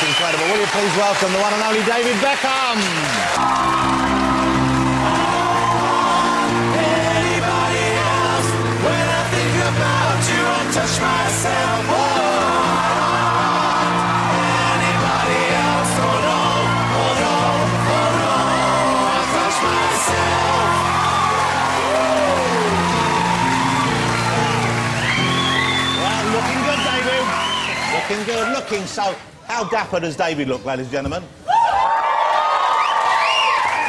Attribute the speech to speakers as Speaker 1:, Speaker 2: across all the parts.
Speaker 1: That's incredible. Will you please welcome the one and only David Beckham?
Speaker 2: Anybody else? When I think about you, I touch myself. Anybody else? Oh no, oh no, oh no, I touch myself.
Speaker 1: Well, looking good, David. Looking good, looking so... How dapper does David look, ladies and gentlemen? You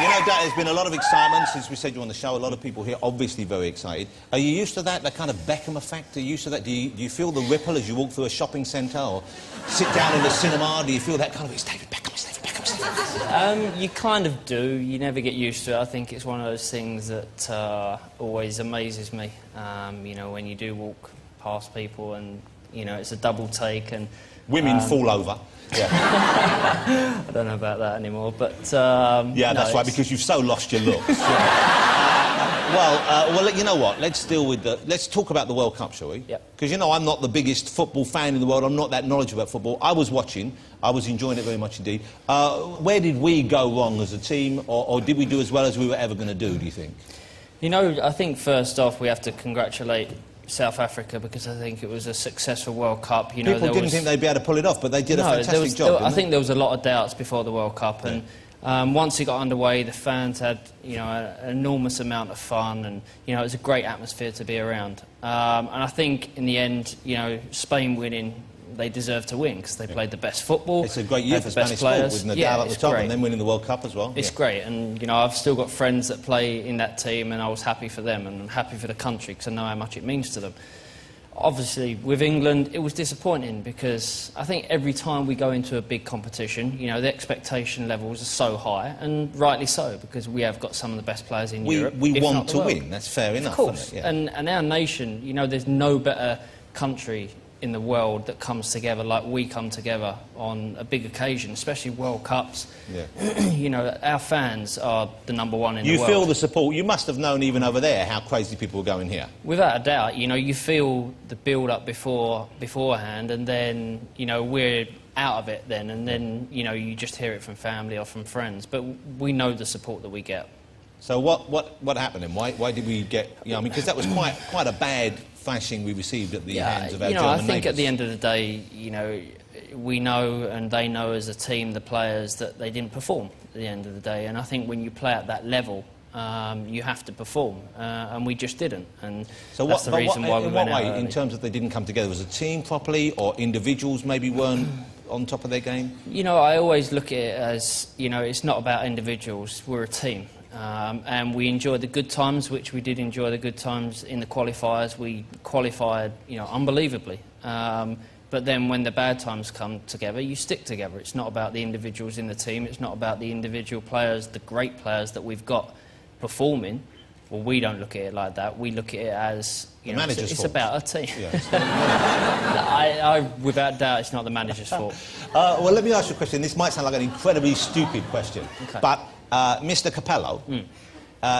Speaker 1: know, Dad, there's been a lot of excitement since we said you on the show. A lot of people here obviously very excited. Are you used to that kind of Beckham effect? Are you used to that? Do you feel the ripple as you walk through a shopping centre or sit down in the cinema? Do you feel that kind of, it's David Beckham, it's David Beckham, it's David Beckham?
Speaker 3: You kind of do. You never get used to it. I think it's one of those things that always amazes me. You know, when you do walk past people and, you know, it's a double take and...
Speaker 1: Women fall over. Yeah.
Speaker 3: I don't know about that anymore, but...
Speaker 1: yeah, that's right, because you've so lost your looks. Well, you know what? Let's deal with the... Let's talk about the World Cup, shall we?
Speaker 3: Yeah.
Speaker 1: Because, you know, I'm not the biggest football fan in the world. I'm not that knowledgeable about football. I was watching. I was enjoying it very much indeed. Where did we go wrong as a team, or did we do as well as we were ever going to do you think?
Speaker 3: You know, I think first off we have to congratulate South Africa because I think it was a successful World Cup. You know,
Speaker 1: people didn't think they'd be able to pull it off, but they did a fantastic job.
Speaker 3: I think there was a lot of doubts before the World Cup, and once it got underway, the fans had, you know, an enormous amount of fun, and you know, it was a great atmosphere to be around. And I think in the end, you know, Spain winning, they deserve to win because they played the best football.
Speaker 1: It's a great year for Spanish football with Nadal at the top and then winning the World Cup as well.
Speaker 3: It's great, and you know, I've still got friends that play in that team, and I was happy for them and I'm happy for the country because I know how much it means to them. Obviously, with England, it was disappointing because I think every time we go into a big competition, you know, the expectation levels are so high, and rightly so, because we have got some of the best players in Europe.
Speaker 1: We want to win, that's fair enough,
Speaker 3: of course.
Speaker 1: Isn't it? Yeah.
Speaker 3: And our nation, you know, there's no better country in the world that comes together like we come together on a big occasion, especially World Cups. Yeah. You know, our fans are the #1 in the world.
Speaker 1: You feel the support. You must have known even over there how crazy people were going here.
Speaker 3: Without a doubt. You know, you feel the build-up beforehand, and then, you know, we're out of it then, and then, you know, you just hear it from family or from friends. But we know the support that we get.
Speaker 1: So what happened then? Why did we get... You know, I mean, because that was quite a bad thrashing we received at the hands of our German neighbours.
Speaker 3: I think at the end of the day, you know, we know and they know as a team, the players, that they didn't perform at the end of the day. And I think when you play at that level, you have to perform, and we just didn't. And so that's the reason why we went out early.
Speaker 1: In terms of they didn't come together as a team properly, or individuals maybe weren't on top of their game?
Speaker 3: You know, I always look at it as, you know, it's not about individuals, we're a team. And we enjoyed the good times, which we did enjoy the good times in the qualifiers. We qualified, you know, unbelievably. But then when the bad times come together, you stick together. It's not about the individuals in the team. It's not about the individual players, the great players that we've got performing. Well, we don't look at it like that. We look at it as, you know, it's about a team. Yeah, without doubt, it's not the manager's fault.
Speaker 1: Well, let me ask you a question. This might sound like an incredibly stupid question, but... Mr. Capello,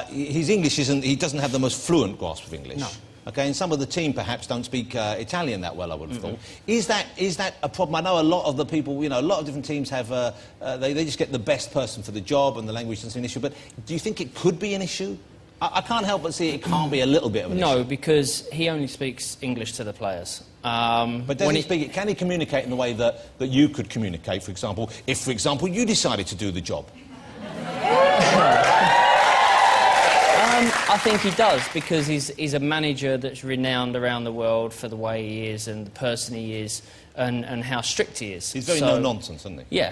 Speaker 1: his English isn't... He doesn't have the most fluent grasp of English.
Speaker 3: No.
Speaker 1: Okay, and some of the team perhaps don't speak Italian that well, I would have thought. Is that a problem? I know a lot of the people, you know, a lot of different teams have... they just get the best person for the job and the language isn't an issue, but do you think it could be an issue? I can't help but see it can't be a little bit of an issue.
Speaker 3: No, because he only speaks English to the players.
Speaker 1: But does he speak it? Can he communicate in the way that you could communicate, for example, if, for example, you decided to do the job?
Speaker 3: I think he does, because he's a manager that's renowned around the world for the way he is and the person he is and how strict he is.
Speaker 1: He's very no-nonsense, isn't he?
Speaker 3: Yeah.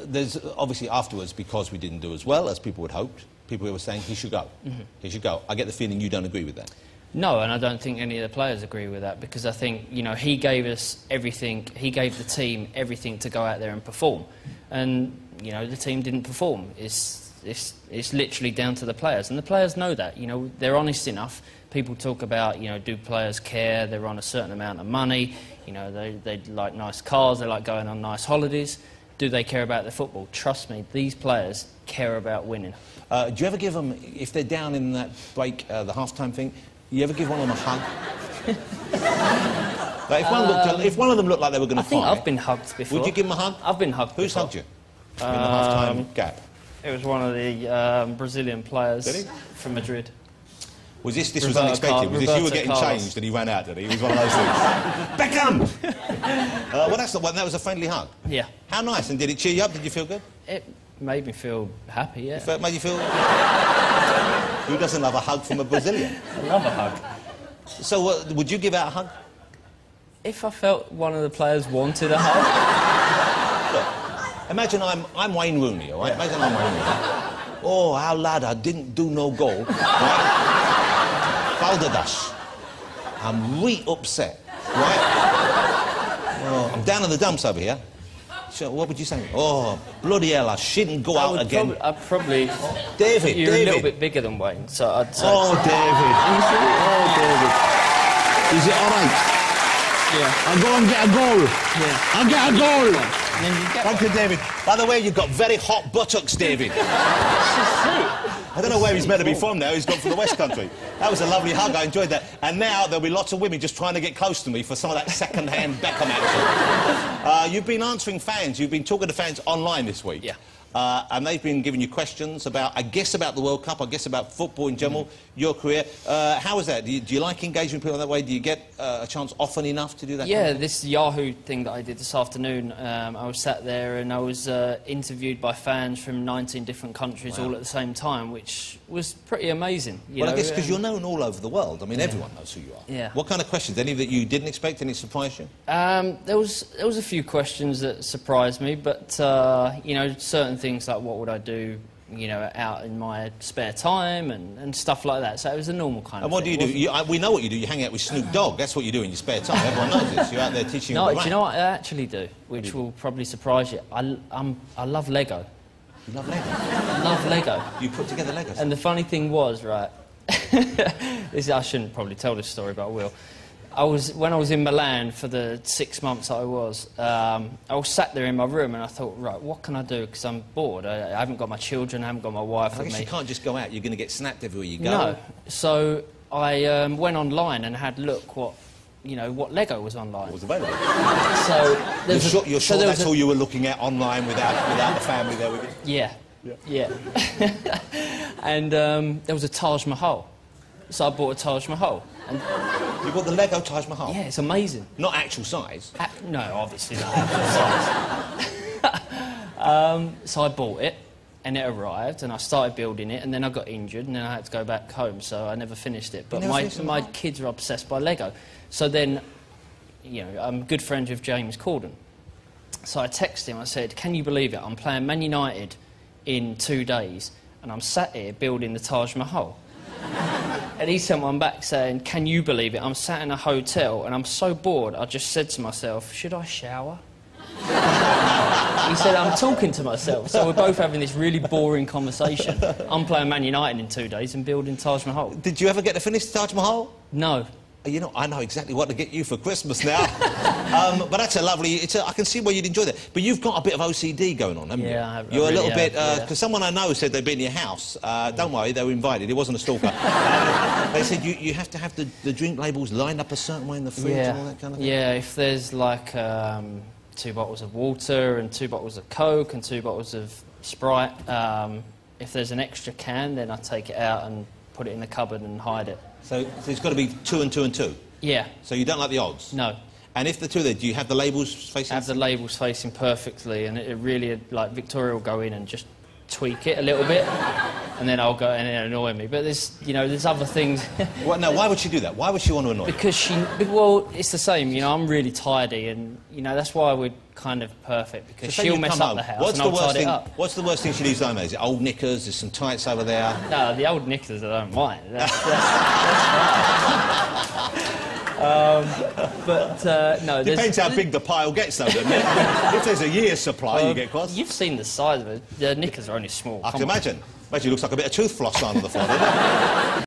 Speaker 1: There's obviously afterwards, because we didn't do as well as people had hoped, people were saying he should go. He should go. I get the feeling you don't agree with that.
Speaker 3: No, and I don't think any of the players agree with that, because I think, you know, he gave us everything, he gave the team everything to go out there and perform. And, you know, the team didn't perform. It's literally down to the players, and the players know that. You know, they're honest enough. People talk about, you know, do players care? They're on a certain amount of money. You know, they like nice cars. They like going on nice holidays. Do they care about their football? Trust me, these players care about winning.
Speaker 1: Do you ever give them, if they're down in that break, the half-time thing, you ever give one of them a hug? Like if one of them looked like they were going to fight...
Speaker 3: I think I've been hugged before.
Speaker 1: Would you give them a hug?
Speaker 3: I've been hugged
Speaker 1: Who's
Speaker 3: before.
Speaker 1: hugged you? In the half-time gap.
Speaker 3: It was one of the Brazilian players
Speaker 1: Did he?
Speaker 3: from Madrid.
Speaker 1: Was this was
Speaker 3: Roberto
Speaker 1: unexpected? Was this you were getting
Speaker 3: Carlos.
Speaker 1: changed and he ran out, did he? It was one of those things. Beckham! Well, that's the one. That was a friendly hug.
Speaker 3: Yeah.
Speaker 1: How nice. And did it cheer you up? Did you feel good?
Speaker 3: It made me feel happy, yeah.
Speaker 1: Made you feel... Who doesn't love a hug from a Brazilian?
Speaker 3: I love a hug.
Speaker 1: So would you give out a hug?
Speaker 3: If I felt one of the players wanted a hug...
Speaker 1: Look, imagine I'm Wayne Rooney, all right? Imagine I'm Wayne Rooney. Oh, our lad, I didn't do no goal. Right? Balderdash. I'm upset, right? Oh, I'm down in the dumps over here. So what would you say? Oh, bloody hell, I shouldn't go out again.
Speaker 3: I'd probably...
Speaker 1: David,
Speaker 3: You're
Speaker 1: David.
Speaker 3: a little bit bigger than Wayne, so I'd say...
Speaker 1: Oh, David. Oh, David. Is it all right?
Speaker 3: Yeah.
Speaker 1: I'll go and get a goal.
Speaker 3: Yeah.
Speaker 1: I'll get a goal.
Speaker 3: And then you get
Speaker 1: Thank you, David. By the way, you've got very hot buttocks, David. I don't know where he's meant to be from now. He's gone from the West Country. That was a lovely hug. I enjoyed that. And now there'll be lots of women just trying to get close to me for some of that second-hand Beckham action. You've been answering fans. You've been talking to fans online this week.
Speaker 3: Yeah.
Speaker 1: And they've been giving you questions about, I guess, about the World Cup, I guess about football in general, your career. How is that? Do you like engaging with people that way? Do you get a chance often enough to do that?
Speaker 3: Yeah, this Yahoo thing that I did this afternoon, I was sat there and I was interviewed by fans from 19 different countries all at the same time, which was pretty amazing.
Speaker 1: Well, I guess because you're known all over the world. I mean, everyone knows who you are.
Speaker 3: Yeah.
Speaker 1: What kind of questions? Any that you didn't expect? Any surprise you?
Speaker 3: There was a few questions that surprised me, but you know, certain things like what would I do, you know, out in my spare time and stuff like that. So it was a normal kind of
Speaker 1: And what
Speaker 3: thing.
Speaker 1: do you do? We know what you do. You hang out with Snoop Dogg. That's what you do in your spare time. Everyone knows this. You're out there teaching
Speaker 3: No,
Speaker 1: them
Speaker 3: do
Speaker 1: the
Speaker 3: you know what I actually do, which will probably surprise you? I love Lego.
Speaker 1: You love Lego?
Speaker 3: I love Lego.
Speaker 1: You put together Legos?
Speaker 3: And the funny thing was, right, I shouldn't probably tell this story, but I will. When I was in Milan for the 6 months that I was sat there in my room and I thought, right, what can I do? Because I'm bored. I haven't got my children, I haven't got my wife
Speaker 1: I
Speaker 3: with
Speaker 1: guess
Speaker 3: me.
Speaker 1: you can't just go out. You're going to get snapped everywhere you go.
Speaker 3: No. So I went online and had a look what Lego was online.
Speaker 1: What was available?
Speaker 3: So
Speaker 1: You're sure that's all you were looking at online without the family there with you?
Speaker 3: Yeah. And there was a Taj Mahal. So I bought a Taj Mahal. And
Speaker 1: You bought the Lego Taj Mahal?
Speaker 3: yeah, it's amazing.
Speaker 1: Not actual size?
Speaker 3: No, obviously not actual size. So I bought it, and it arrived, and I started building it, and then I got injured, and then I had to go back home, so I never finished it. But my kids are obsessed by Lego. So then, you know, I'm good friends with James Corden. So I texted him, I said, can you believe it? I'm playing Man United in 2 days, and I'm sat here building the Taj Mahal. And he sent one back saying, can you believe it? I'm sat in a hotel and I'm so bored, I just said to myself, should I shower? He said, I'm talking to myself. So we're both having this really boring conversation. I'm playing Man United in 2 days and building Taj Mahal.
Speaker 1: Did you ever get to finish the Taj Mahal?
Speaker 3: No.
Speaker 1: You know, I know exactly what to get you for Christmas now. But that's a lovely... I can see why you'd enjoy that. But you've got a bit of OCD going on, haven't you?
Speaker 3: Yeah, I have.
Speaker 1: You're
Speaker 3: I
Speaker 1: a little
Speaker 3: really
Speaker 1: bit...
Speaker 3: have, yeah.
Speaker 1: Because someone I know said they'd been in your house. Don't worry, they were invited. It wasn't a stalker. They said you have to have the drink labels lined up a certain way in the fridge and all that kind of thing.
Speaker 3: Yeah, if there's like 2 bottles of water and 2 bottles of Coke and 2 bottles of Sprite, if there's an extra can, then I take it out and put it in the cupboard and hide it.
Speaker 1: So it's got to be 2 and 2 and 2?
Speaker 3: Yeah.
Speaker 1: So you don't like the odds?
Speaker 3: No.
Speaker 1: And if the two there, do you have the labels facing?
Speaker 3: I have the labels facing perfectly, and it really, like, Victoria will go in and just tweak it a little bit, and then I'll go in and annoy me. But there's other things.
Speaker 1: Well, no, why would she do that? Why would she want to annoy you?
Speaker 3: Because well, it's the same, you know, I'm really tidy, and, you know, that's why we're kind of perfect, because
Speaker 1: So
Speaker 3: she'll mess up the house and I'll tidy it up.
Speaker 1: What's the worst thing she leaves home? Is it old knickers? There's some tights over there?
Speaker 3: No, the old knickers I don't mind. That's fine. No,
Speaker 1: Depends how big the pile gets, though, doesn't it? If there's a year's supply, you get cross.
Speaker 3: You've seen the size of it. The knickers are only small.
Speaker 1: I can imagine. Imagine it looks like a bit of tooth floss down on the floor, doesn't it?